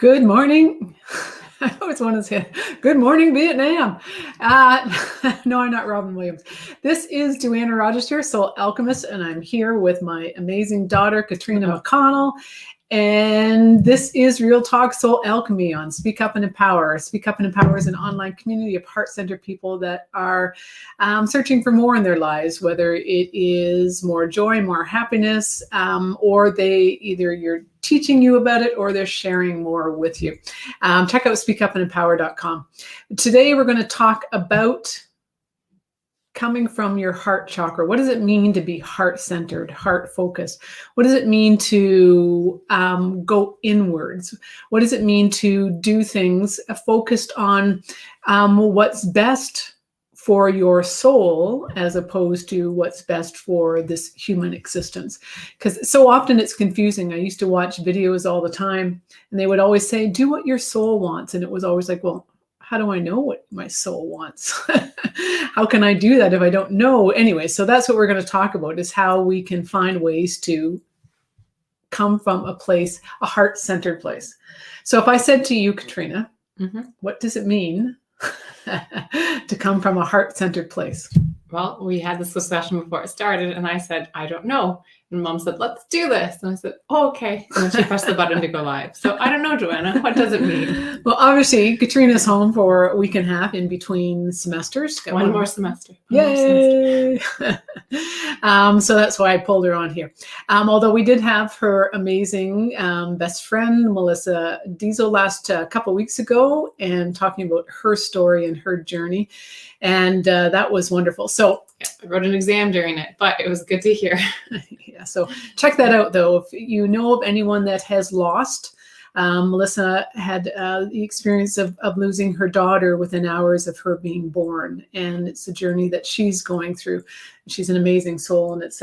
Good morning. I always want to say, good morning, Vietnam. No, I'm not Robin Williams. This is Joanna Rogers here, Soul Alchemist, and I'm here with my amazing daughter, Catriona McConnell. And this is Real Talk Soul Alchemy on Speak Up and Empower. Speak Up and Empower is an online community of heart-centered people that are searching for more in their lives, whether it is more joy, more happiness, or you're teaching you about it or they're sharing more with you. Check out speakupandempower.com. Today we're going to talk about coming from your heart chakra. What does it mean to be heart-centered, heart-focused? What does it mean to go inwards? What does it mean to do things focused on what's best for your soul as opposed to what's best for this human existence? Because so often it's confusing. I used to watch videos all the time and they would always say, do what your soul wants. And it was always like, well, how do I know what my soul wants? How can I do that if I don't know? Anyway, so that's what we're going to talk about, is how we can find ways to come from a place, a heart-centered place. So if I said to you, Catriona, what does it mean to come from a heart-centered place? Well, we had this discussion before it started, and I said, I don't know. And Mom said, let's do this. And I said, oh, okay. And then she pressed the button to go live. So I don't know, Joanna, what does it mean? Well, obviously, Catriona's home for a week and a half in between semesters. One more semester. Yay! So that's why I pulled her on here. Although we did have her amazing best friend, Melissa Diesel, last couple weeks ago, and talking about her story and her journey. And that was wonderful. So I wrote an exam during it, but it was good to hear. Yeah, so check that out, though. If you know of anyone that has lost, Melissa had the experience of losing her daughter within hours of her being born. And it's a journey that she's going through. She's an amazing soul. And it's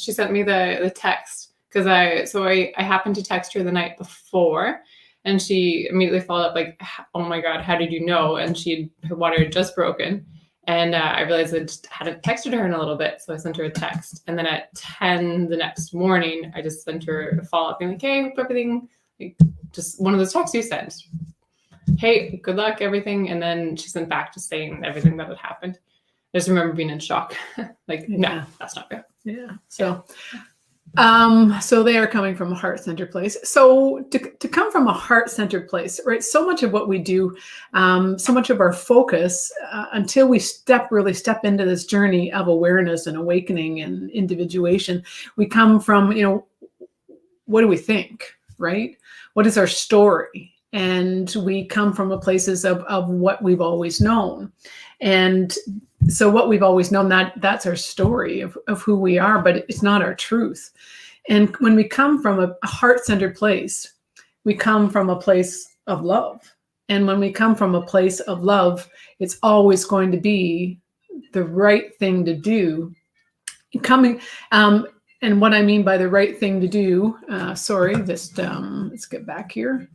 she sent me the text because I happened to text her the night before. And she immediately followed up like, oh my God, how did you know? And her water had just broken. And I realized I just hadn't texted her in a little bit. So I sent her a text. And then at 10 the next morning, I just sent her a follow-up being like, hey, hope everything, like, just one of those texts you sent. Hey, good luck, everything. And then she sent back just saying everything that had happened. I just remember being in shock. Like, no, that's not real. Yeah. So they are coming from a heart-centered place. So to come from a heart-centered place, right? So much of what we do, so much of our focus, until we really step into this journey of awareness and awakening and individuation, we come from, what do we think, right? What is our story? And we come from places of what we've always known. And so what we've always known, that's our story of who we are, but it's not our truth. And when we come from a heart-centered place, we come from a place of love. And when we come from a place of love, it's always going to be the right thing to do. And what I mean by the right thing to do, let's get back here.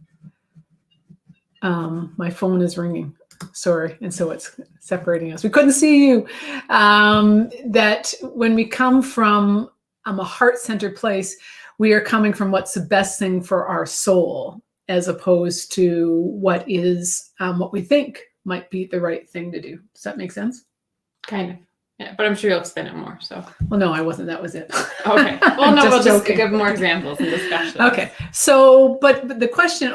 My phone is ringing. Sorry. And so it's separating us. We couldn't see you. That when we come from a heart-centered place, we are coming from what's the best thing for our soul, as opposed to what we think might be the right thing to do. Does that make sense? Kind of. Yeah, but I'm sure you'll explain it more. So. Well, no, I wasn't. That was it. Okay. Well, no, we'll just give more examples and discussion. Okay. So, but the question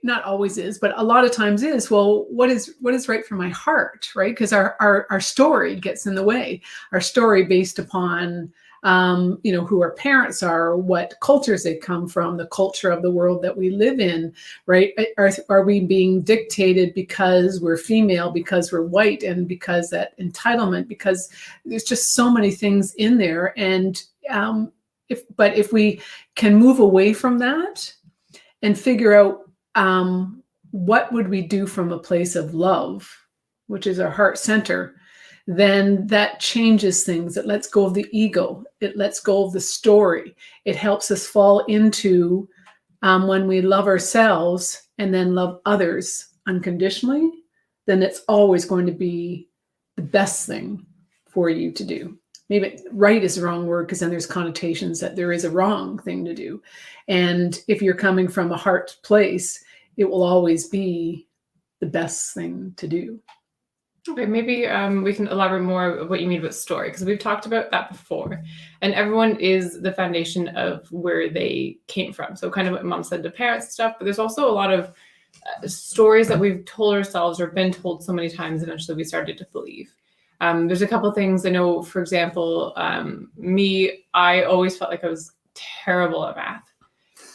not always is, but a lot of times is, well, what is right for my heart, right? Because our story gets in the way. Our story based upon, who our parents are, what cultures they come from, the culture of the world that we live in, right? Are we being dictated because we're female, because we're white, and because that entitlement, because there's just so many things in there. And if we can move away from that and figure out what would we do from a place of love, which is our heart center, then that changes things. It lets go of the ego. It lets go of the story. It helps us fall into when we love ourselves and then love others unconditionally, then it's always going to be the best thing for you to do. maybe right is the wrong word, because then there's connotations that there is a wrong thing to do. And if you're coming from a heart place, it will always be the best thing to do. Okay, maybe we can elaborate more of what you mean about story, because we've talked about that before. And everyone is the foundation of where they came from. So kind of what Mom said to parents and stuff, but there's also a lot of stories that we've told ourselves or been told so many times, eventually we started to believe. There's a couple of things I know, for example, I always felt like I was terrible at math.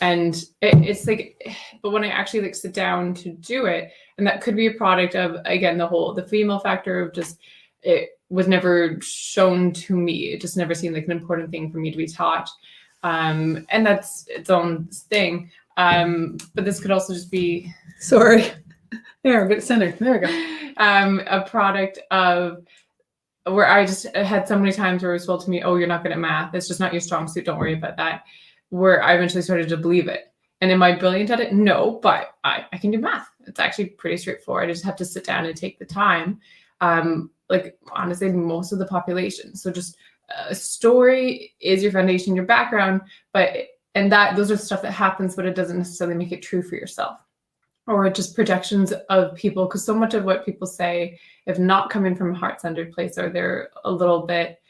And it's like, but when I actually like sit down to do it, and that could be a product of, again, the female factor of just, it was never shown to me. It just never seemed like an important thing for me to be taught. And that's its own thing. But this could also just be, sorry, there, get it centered. There we go. A product of where I just had so many times where it was told to me, oh, you're not good at math. It's just not your strong suit. Don't worry about that. Where I eventually started to believe it. And am I brilliant at it? No, but I can do math. It's actually pretty straightforward. I just have to sit down and take the time. Like honestly, most of the population. So just a story is your foundation, your background, those are stuff that happens, but it doesn't necessarily make it true for yourself. Or just projections of people, because so much of what people say, if not coming from a heart-centered place, or they're a little bit,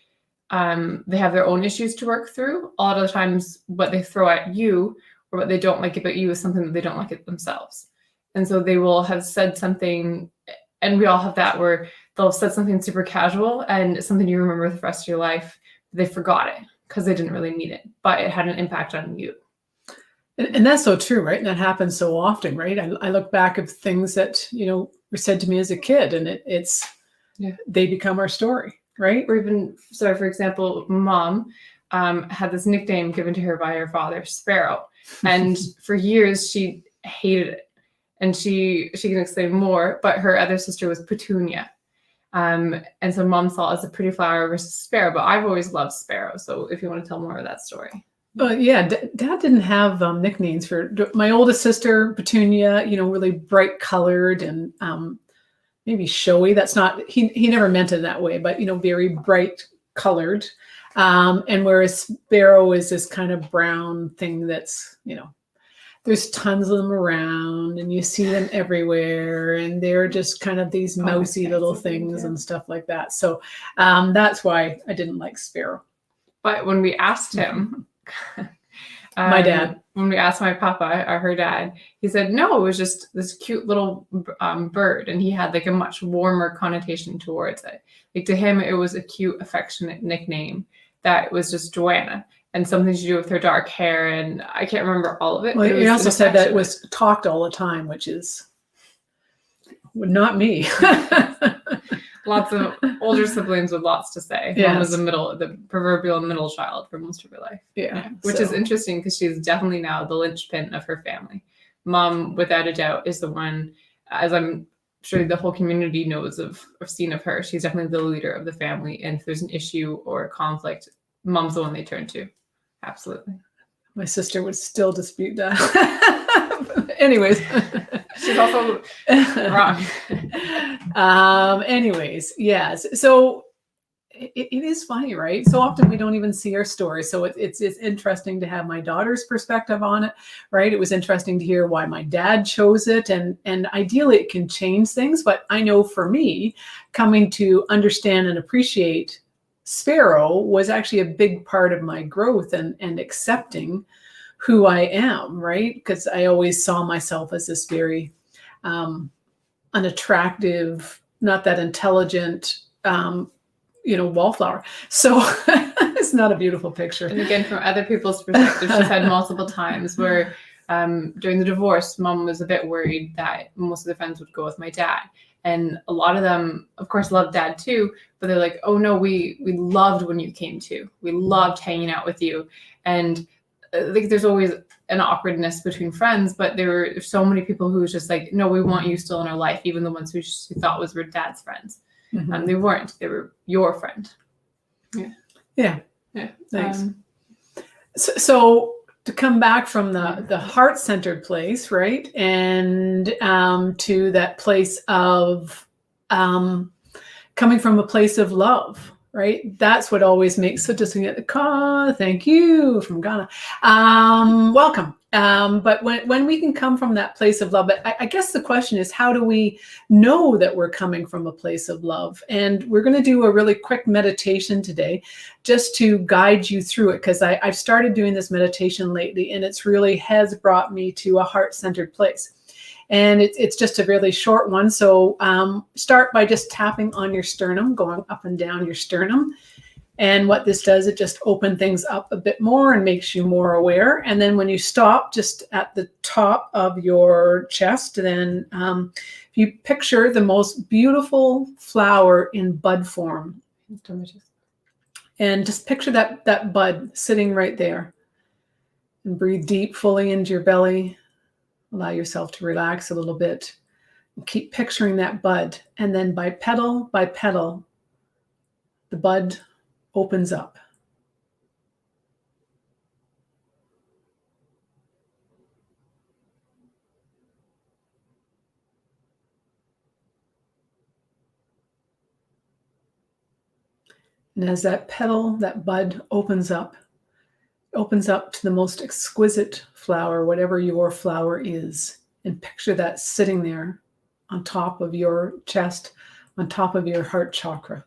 they have their own issues to work through. A lot of the times what they throw at you or what they don't like about you is something that they don't like it themselves. And so they will have said something, and we all have that, where they'll have said something super casual and something you remember the rest of your life. They forgot it because they didn't really mean it, but it had an impact on you. And that's so true, right? And that happens so often, right? I look back at things that, were said to me as a kid, and they become our story, right? Or even, so for example, Mom had this nickname given to her by her father, Sparrow. And for years she hated it. And she can explain more, but her other sister was Petunia. And so Mom saw it as a pretty flower versus sparrow, but I've always loved Sparrow. So if you want to tell more of that story. Yeah, Dad didn't have nicknames for my oldest sister, Petunia, really bright colored and maybe showy. That's not, he never meant it that way, but, very bright colored. And whereas Sparrow is this kind of brown thing that's, there's tons of them around and you see them everywhere. And they're just kind of these mousy little things and stuff like that. So that's why I didn't like Sparrow. But when we asked him, my dad, when we asked my papa or her dad, he said, no, it was just this cute little bird. And he had like a much warmer connotation towards it. Like to him, it was a cute, affectionate nickname that was just Joanna and something to do with her dark hair. And I can't remember all of it. Well, he also said that it was talked all the time, which is not me. Lots of older siblings with lots to say. Yes. Mom was the proverbial middle child for most of her life. Yeah. Which is interesting because she's definitely now the linchpin of her family. Mom, without a doubt, is the one, as I'm sure the whole community knows of seen of her. She's definitely the leader of the family. And if there's an issue or a conflict, Mom's the one they turn to. Absolutely. My sister would still dispute that. Anyways. She's also wrong. Anyways, yes. So it is funny, right? So often we don't even see our story. So it's interesting to have my daughter's perspective on it, right? It was interesting to hear why my dad chose it. And ideally it can change things. But I know for me, coming to understand and appreciate Sparrow was actually a big part of my growth and accepting who I am, right? Because I always saw myself as this very unattractive, not that intelligent, wallflower. So it's not a beautiful picture. And again, from other people's perspective, she's had multiple times where during the divorce, Mom was a bit worried that most of the friends would go with my dad. And a lot of them, of course, loved Dad too, but they're like, oh no, we loved when you came too. We loved hanging out with you. And like there's always an awkwardness between friends, but there were so many people who was just like, no, we want you still in our life, even the ones who thought were Dad's friends. Mm-hmm. They weren't. They were your friend. Yeah. Thanks. So to come back from the heart-centered place, right, and to that place of coming from a place of love, right? That's what always makes, so just get the call. Thank you from Ghana. Welcome. But when we can come from that place of love, but I guess the question is, how do we know that we're coming from a place of love? And we're going to do a really quick meditation today just to guide you through it, because I've started doing this meditation lately, and it's really has brought me to a heart-centered place. And it's just a really short one. So start by just tapping on your sternum, going up and down your sternum. And what this does, it just opens things up a bit more and makes you more aware. And then when you stop just at the top of your chest, then if you picture the most beautiful flower in bud form. And just picture that bud sitting right there. And breathe deep, fully into your belly. Allow yourself to relax a little bit. Keep picturing that bud. And then by petal, the bud opens up. And as that petal, that bud opens up to the most exquisite flower, whatever your flower is. And picture that sitting there on top of your chest, on top of your heart chakra.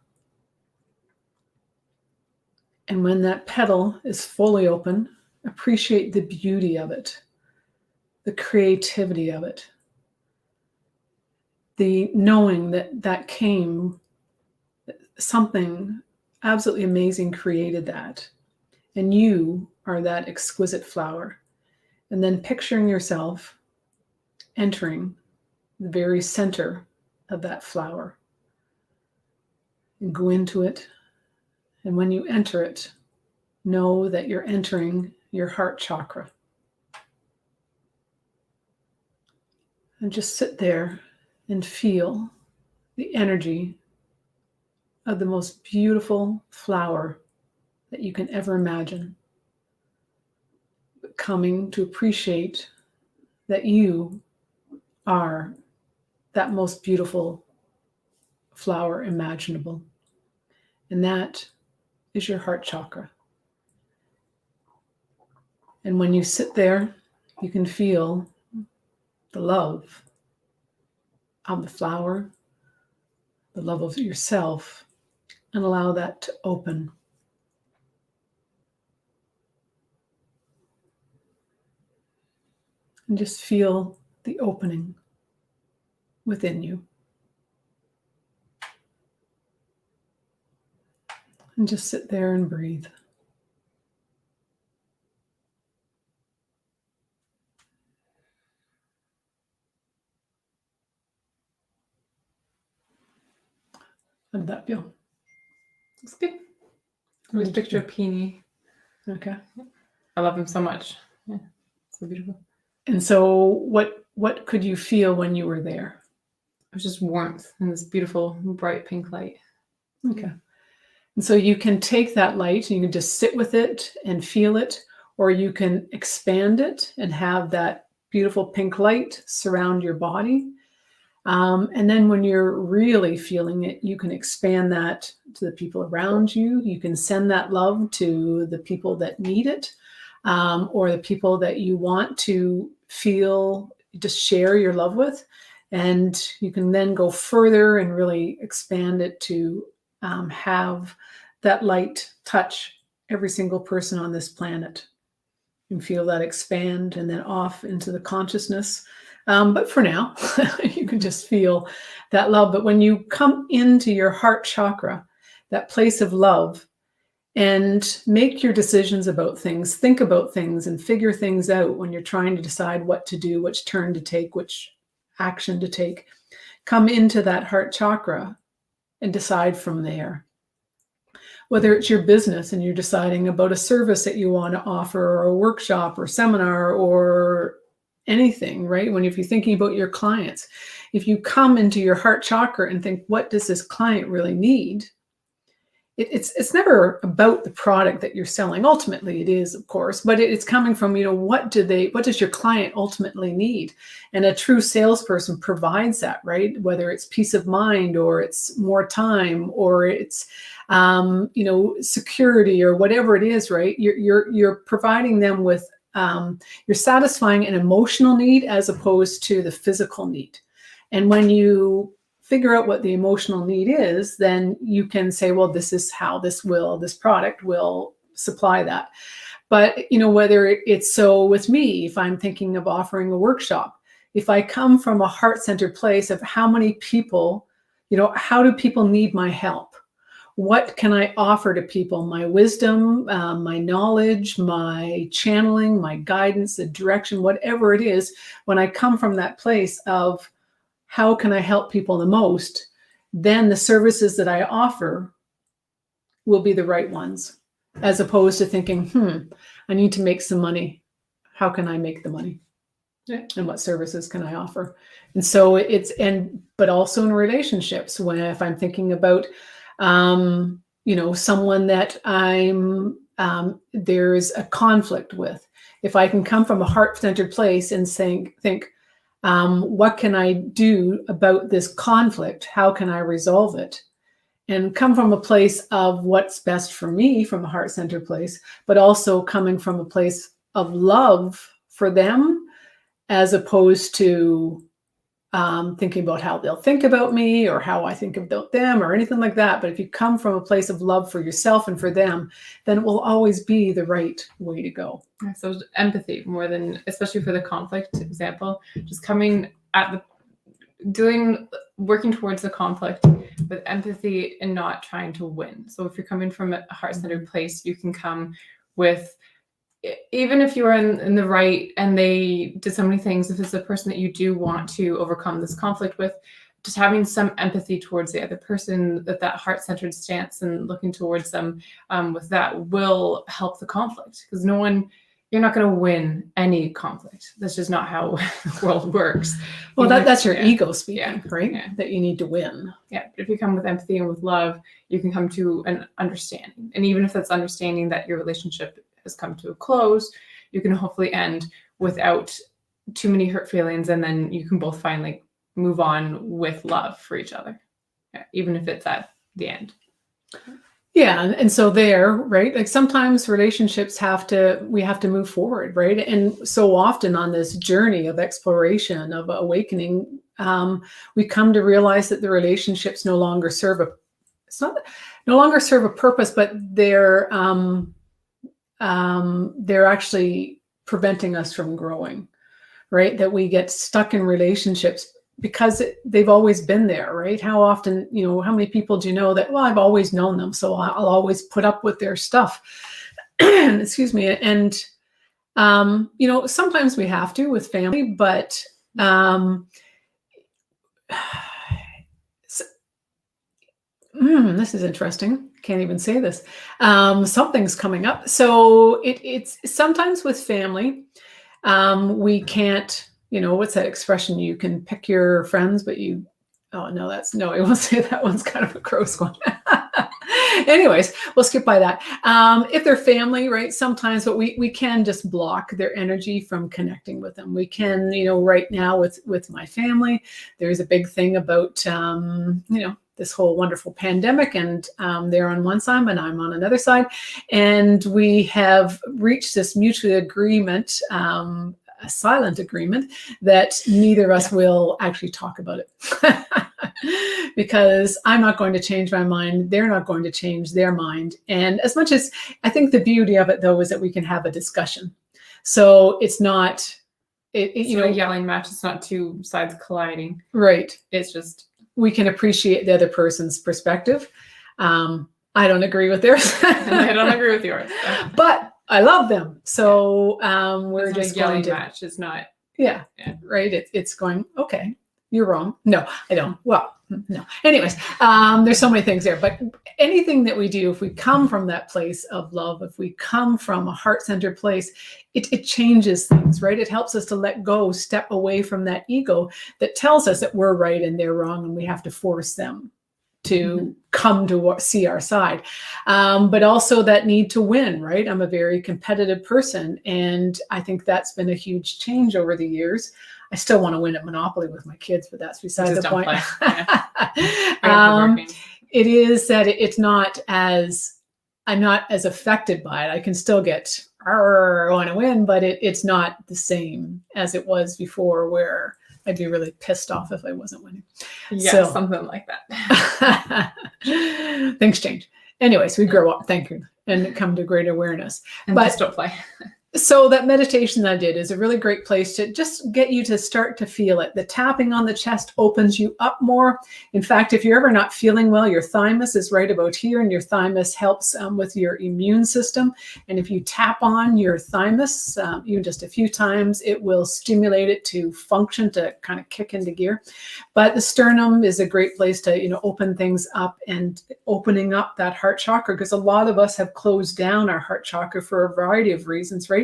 And when that petal is fully open, appreciate the beauty of it, the creativity of it, the knowing that came, something absolutely amazing created that. And you are that exquisite flower. And then picturing yourself entering the very center of that flower. And go into it. And when you enter it, know that you're entering your heart chakra. And just sit there and feel the energy of the most beautiful flower that you can ever imagine. Coming to appreciate that you are that most beautiful flower imaginable. And that is your heart chakra. And when you sit there, you can feel the love of the flower, the love of yourself, and allow that to open. And just feel the opening within you. And just sit there and breathe. How did that feel? It's good. I always picture a peony. Okay. I love him so much. Yeah, so beautiful. And so what could you feel when you were there? It was just warmth and this beautiful, bright pink light. Okay. And so you can take that light and you can just sit with it and feel it, or you can expand it and have that beautiful pink light surround your body. And then when you're really feeling it, you can expand that to the people around you. You can send that love to the people that need it, or the people that you want to feel, just share your love with. And you can then go further and really expand it to have that light touch every single person on this planet. And feel that expand and then off into the consciousness. But for now, you can just feel that love. But when you come into your heart chakra, that place of love, and make your decisions about things, think about things, and figure things out when you're trying to decide what to do, which turn to take, which action to take, come into that heart chakra and decide from there. Whether it's your business and you're deciding about a service that you want to offer, or a workshop or seminar or anything, right? If you're thinking about your clients, if you come into your heart chakra and think, what does this client really need? it's never about the product that you're selling. Ultimately, it is, of course, but it's coming from, what does your client ultimately need? And a true salesperson provides that, right? Whether it's peace of mind, or it's more time, or it's security, or whatever it is, right? You're providing them with, you're satisfying an emotional need as opposed to the physical need. And when you figure out what the emotional need is, then you can say, well, this is how this product will supply that. But, whether it's, so with me, if I'm thinking of offering a workshop, if I come from a heart-centered place of how many people, how do people need my help? What can I offer to people? My wisdom, my knowledge, my channeling, my guidance, the direction, whatever it is, when I come from that place of how can I help people the most, then the services that I offer will be the right ones, as opposed to thinking, I need to make some money. How can I make the money? Yeah. And what services can I offer? And so but also in relationships, if I'm thinking about, someone that there's a conflict with, if I can come from a heart-centered place and think, what can I do about this conflict? How can I resolve it? And come from a place of what's best for me, from a heart-centered place, but also coming from a place of love for them, as opposed to thinking about how they'll think about me or how I think about them or anything like that. But if you come from a place of love for yourself and for them, then it will always be the right way to go. So empathy, more than, especially for the conflict example, just coming at working towards the conflict with empathy and not trying to win. So if you're coming from a heart-centered place, you can come with, even if you are in the right and they did so many things, if it's a person that you do want to overcome this conflict with, just having some empathy towards the other person, that heart-centered stance and looking towards them with that will help the conflict. Because you're not going to win any conflict. That's just not how the world works. Well, that's your ego speaking, right? Yeah. That you need to win. Yeah. But if you come with empathy and with love, you can come to an understanding. And even if that's understanding that your relationship has come to a close, you can hopefully end without too many hurt feelings, and then you can both finally move on with love for each other, even if it's at the end. Yeah, and so right, like sometimes relationships we have to move forward, right? And so often on this journey of exploration, of awakening, we come to realize that the relationships no longer serve a purpose, but they're actually preventing us from growing, right? That we get stuck in relationships because they've always been there, right? How often, how many people do you know that, well, I've always known them, so I'll always put up with their stuff. Excuse me. And, sometimes we have to with family, but this is interesting. Can't even say this. Something's coming up. So it's sometimes with family, we can't, what's that expression? You can pick your friends, but I won't say that one's kind of a gross one. Anyways, we'll skip by that. If they're family, right, sometimes, but we can just block their energy from connecting with them. We can, right now with my family, there's a big thing about, this whole wonderful pandemic, and they're on one side and I'm on another side. And we have reached this mutual agreement, a silent agreement, that neither of us will actually talk about it. Because I'm not going to change my mind. They're not going to change their mind. And as much as I think the beauty of it, though, is that we can have a discussion. So it's not, a yelling match. It's not two sides colliding. Right. It's just, we can appreciate the other person's perspective. I don't agree with theirs. And I don't agree with yours. But I love them. So we're it's just yelling going to match. It's not. Yeah. Right. It's going, okay, you're wrong. No, I don't. Well, no. Anyways, there's so many things there. But anything that we do, if we come from that place of love, if we come from a heart-centered place, it changes things, right? It helps us to let go, step away from that ego that tells us that we're right and they're wrong, and we have to force them to come to see our side, but also that need to win, right? I'm a very competitive person, and I think that's been a huge change over the years. I still want to win at Monopoly with my kids, but that's beside the point. It is that it's not as, I'm not as affected by it. I can still get, I want to win, but it's not the same as it was before, where I'd be really pissed off if I wasn't winning. Yeah, so, something like that. Things change. Anyways, we grow up, thank you, and come to greater awareness. And but just don't play. So that meditation that I did is a really great place to just get you to start to feel it. The tapping on the chest opens you up more. In fact, if you're ever not feeling well, your thymus is right about here, and your thymus helps with your immune system. And if you tap on your thymus, even just a few times, it will stimulate it to function, to kind of kick into gear. But the sternum is a great place to, open things up, and opening up that heart chakra, because a lot of us have closed down our heart chakra for a variety of reasons, right?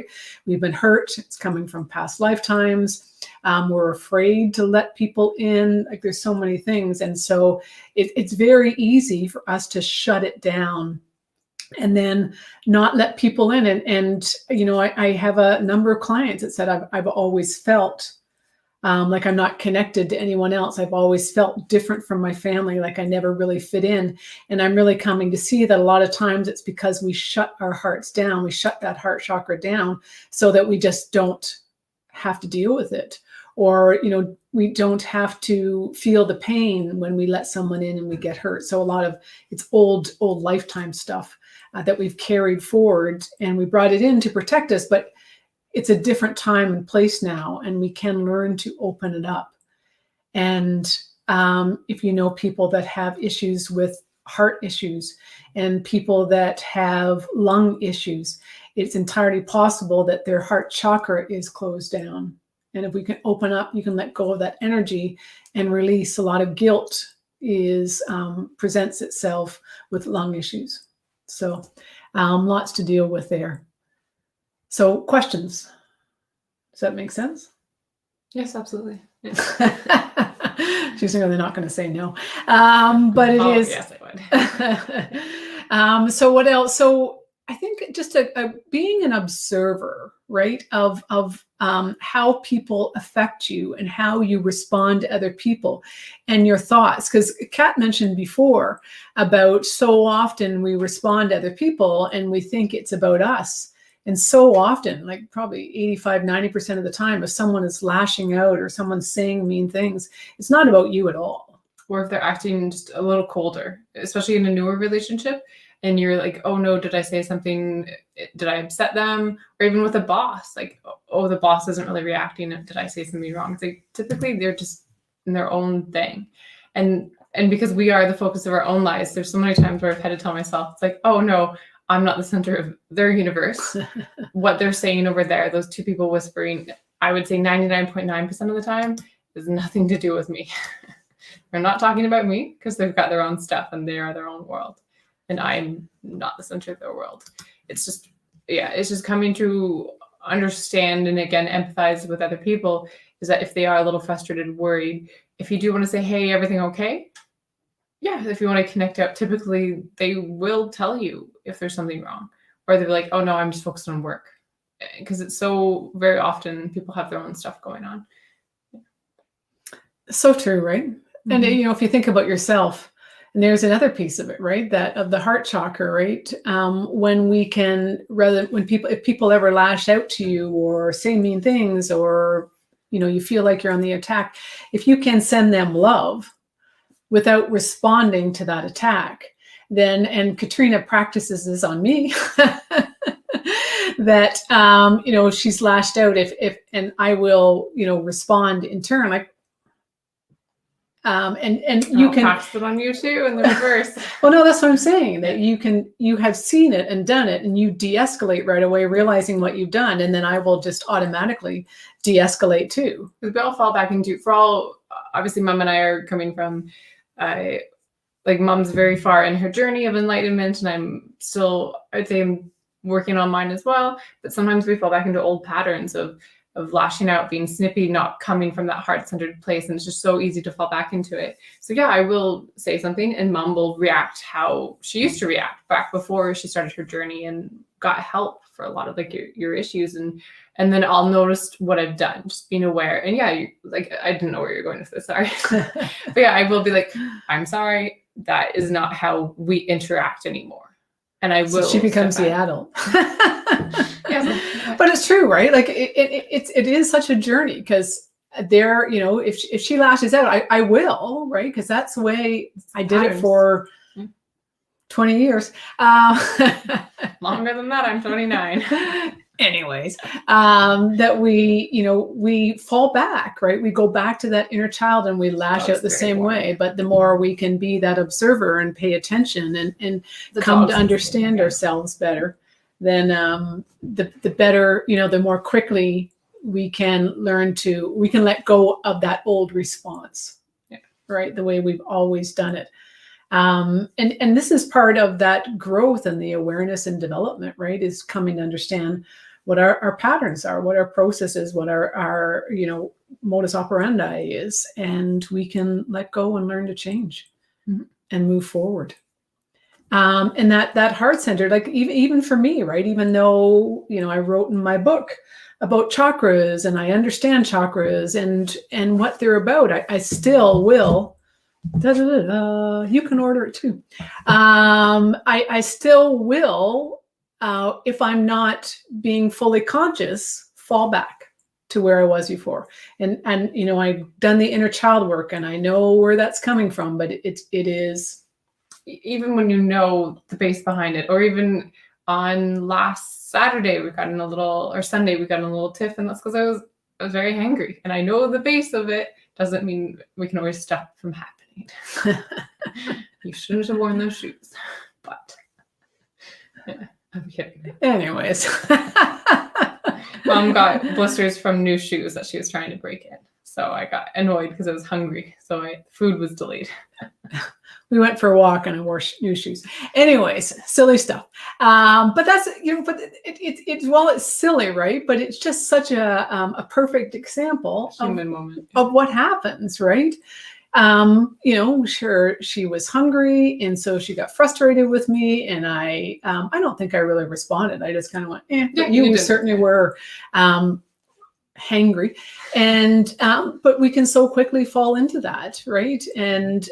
We've been hurt. It's coming from past lifetimes. We're afraid to let people in. Like, there's so many things. And so it's very easy for us to shut it down and then not let people in. And I have a number of clients that said, I've always felt like I'm not connected to anyone else. I've always felt different from my family, like I never really fit in. And I'm really coming to see that a lot of times it's because we shut our hearts down. We shut that heart chakra down so that we just don't have to deal with it. Or, we don't have to feel the pain when we let someone in and we get hurt. So a lot of it's old lifetime stuff that we've carried forward, and we brought it in to protect us. But it's a different time and place now, and we can learn to open it up. And if you know people that have issues with heart issues and people that have lung issues, it's entirely possible that their heart chakra is closed down. And if we can open up, you can let go of that energy and release. A lot of guilt presents itself with lung issues. So lots to deal with there. So questions, does that make sense? Yes, absolutely. She's really not going to say no, but it is. Yes, I would. So what else? So I think just being an observer, right, of how people affect you and how you respond to other people and your thoughts. Because Kat mentioned before about so often we respond to other people and we think it's about us. And so often, like probably 85, 90% of the time, if someone is lashing out or someone's saying mean things, it's not about you at all. Or if they're acting just a little colder, especially in a newer relationship, and you're like, oh no, did I say something? Did I upset them? Or even with a boss, like, oh, the boss isn't really reacting. Did I say something wrong? It's like, typically they're just in their own thing. And because we are the focus of our own lives, there's so many times where I've had to tell myself, it's like, oh no, I'm not the center of their universe. What they're saying over there, those two people whispering, I would say 99.9% of the time, has nothing to do with me. They're not talking about me because they've got their own stuff and they are their own world. And I'm not the center of their world. It's just, it's just coming to understand and again, empathize with other people, is that if they are a little frustrated, worried, if you do want to say, hey, everything okay? Yeah, if you want to connect out, typically they will tell you if there's something wrong, or they'll be like, oh no, I'm just focused on work. Because it's so very often people have their own stuff going on. So true, right? Mm-hmm. And if you think about yourself, and there's another piece of it, right? That of the heart chakra, right? When we can, if people ever lash out to you or say mean things, or you feel like you're on the attack, if you can send them love without responding to that attack, then, and Catriona practices this on me, that, she's lashed out and I will, respond in turn, like, and you can practice it on you too in the reverse. Well, no, that's what I'm saying, that you have seen it and done it, and you de-escalate right away, realizing what you've done. And then I will just automatically de-escalate too. Because we all fall back into, obviously Mom and I are coming from, like Mom's very far in her journey of enlightenment, and I'm still, I'd say I'm working on mine as well. But sometimes we fall back into old patterns of lashing out, being snippy, not coming from that heart-centered place. And it's just so easy to fall back into it. So yeah, I will say something and mom will react how she used to react back before she started her journey and got help for a lot of like your issues. And then I'll notice what I've done, just being aware. And yeah, like, I didn't know where you're going with this, sorry. But yeah, I will be like, I'm sorry, that is not how we interact anymore. And I will. So she becomes the adult. Yes. But it's true, right? Like it is such a journey, because there, you know, if she lashes out, I will, right? Because that's the way I did it for 20 years. Longer than that, I'm 29. Anyways, that we fall back, right? We go back to that inner child and we lash out the same way. But the more we can be that observer and pay attention and come to understand ourselves better, then the better, the more quickly we can let go of that old response, right? The way we've always done it. And this is part of that growth and the awareness and development, right? Is coming to understand what our patterns are, what our processes, what our modus operandi is, and we can let go and learn to change and move forward. And that heart-centered, like even for me, right? Even though, I wrote in my book about chakras and I understand chakras and what they're about, I still will. You can order it too. I still will, if I'm not being fully conscious, fall back to where I was before. And I've done the inner child work and I know where that's coming from, but it is. Even when you know the base behind it, or even on last Saturday, we got in a little, or Sunday, we got in a little tiff, and that's because I was very hangry. And I know the base of it doesn't mean we can always stop from happening. You shouldn't have worn those shoes, but yeah, I'm kidding. Anyways. Mom got blisters from new shoes that she was trying to break in. So I got annoyed because I was hungry. So food was delayed. We went for a walk and I wore new shoes. Anyways, silly stuff. But that's, but it's while it's silly, right? But it's just such a perfect example moment of what happens, right? Sure, she was hungry, and so she got frustrated with me, and I don't think I really responded. I just kind of went, but you certainly were hangry, and but we can so quickly fall into that, right? And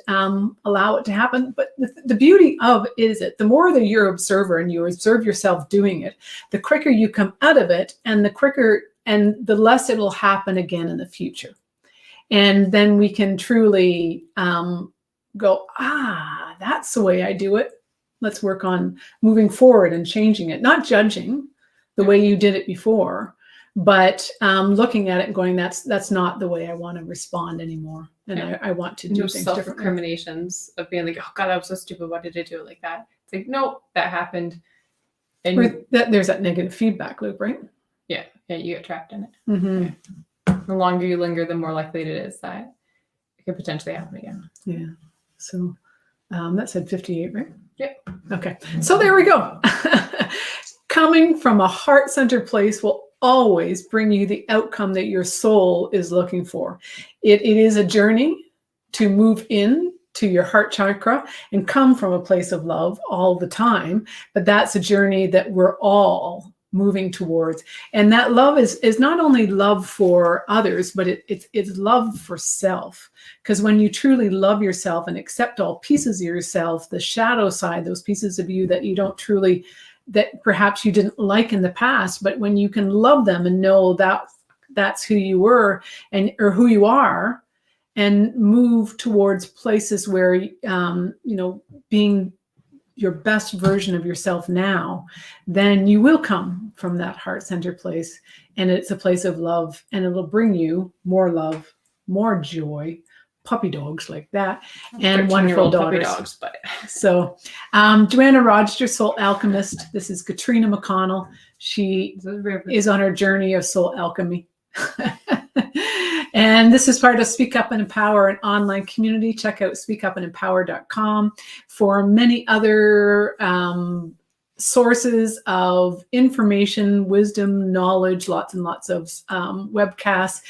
allow it to happen. But the beauty of it is the more that you're an observer and you observe yourself doing it, the quicker you come out of it, and the less it will happen again in the future. And then we can truly go, that's the way I do it. Let's work on moving forward and changing it, not judging the way you did it before, but looking at it and going, that's not the way I want to respond anymore. And I want to do things differently. Self-recriminations of being like, oh God, I was so stupid. Why did I do it like that? It's like, no, that happened. And there's that negative feedback loop, right? Yeah, you get trapped in it. Mm-hmm. Yeah. The longer you linger, the more likely it is that it could potentially happen again. Yeah. So that said 58, right? Yep. Okay. So there we go. Coming from a heart-centered place will always bring you the outcome that your soul is looking for. It is a journey to move in to your heart chakra and come from a place of love all the time. But that's a journey that we're all moving towards. And that love is not only love for others, but it's love for self. Because when you truly love yourself and accept all pieces of yourself, the shadow side, those pieces of you that you don't truly, that perhaps you didn't like in the past, but when you can love them and know that that's who you were or who you are, and move towards places where, being your best version of yourself now, then you will come from that heart-centered place, and it's a place of love, and it'll bring you more love, more joy, puppy dogs like that, and wonderful daughters. Puppy dogs, but so Joanna Rochester, Soul Alchemist. This is Catriona McConnell. She is on her journey of soul alchemy. And this is part of Speak Up and Empower, an online community. Check out speakupandempower.com for many other sources of information, wisdom, knowledge, lots and lots of webcasts,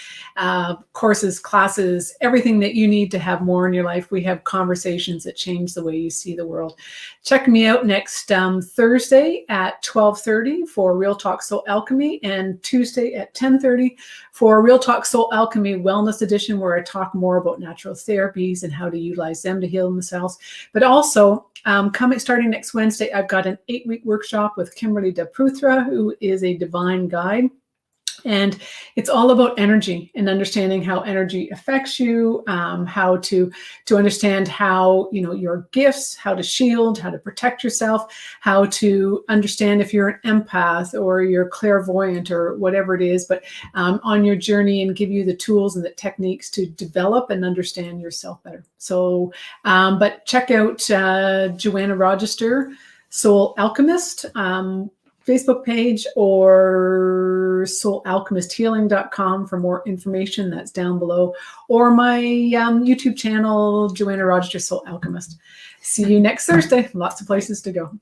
courses, classes, everything that you need to have more in your life. We have conversations that change the way you see the world. Check me out next Thursday at 12:30 for Real Talk Soul Alchemy, and Tuesday at 10:30 for Real Talk Soul Alchemy Wellness Edition, where I talk more about natural therapies and how to utilize them to heal themselves. But also, starting next Wednesday, I've got an 8-week workshop with Kimberly DePruthra, who is a divine guide. And it's all about energy and understanding how energy affects you, how to understand how, your gifts, how to shield, how to protect yourself, how to understand if you're an empath or you're clairvoyant or whatever it is, but on your journey, and give you the tools and the techniques to develop and understand yourself better. So, but check out Joanna Rogister, Soul Alchemist, Facebook page, or soulalchemisthealing.com for more information. That's down below, or my YouTube channel, Joanna Rogister Soul Alchemist. See you next Thursday. Lots of places to go.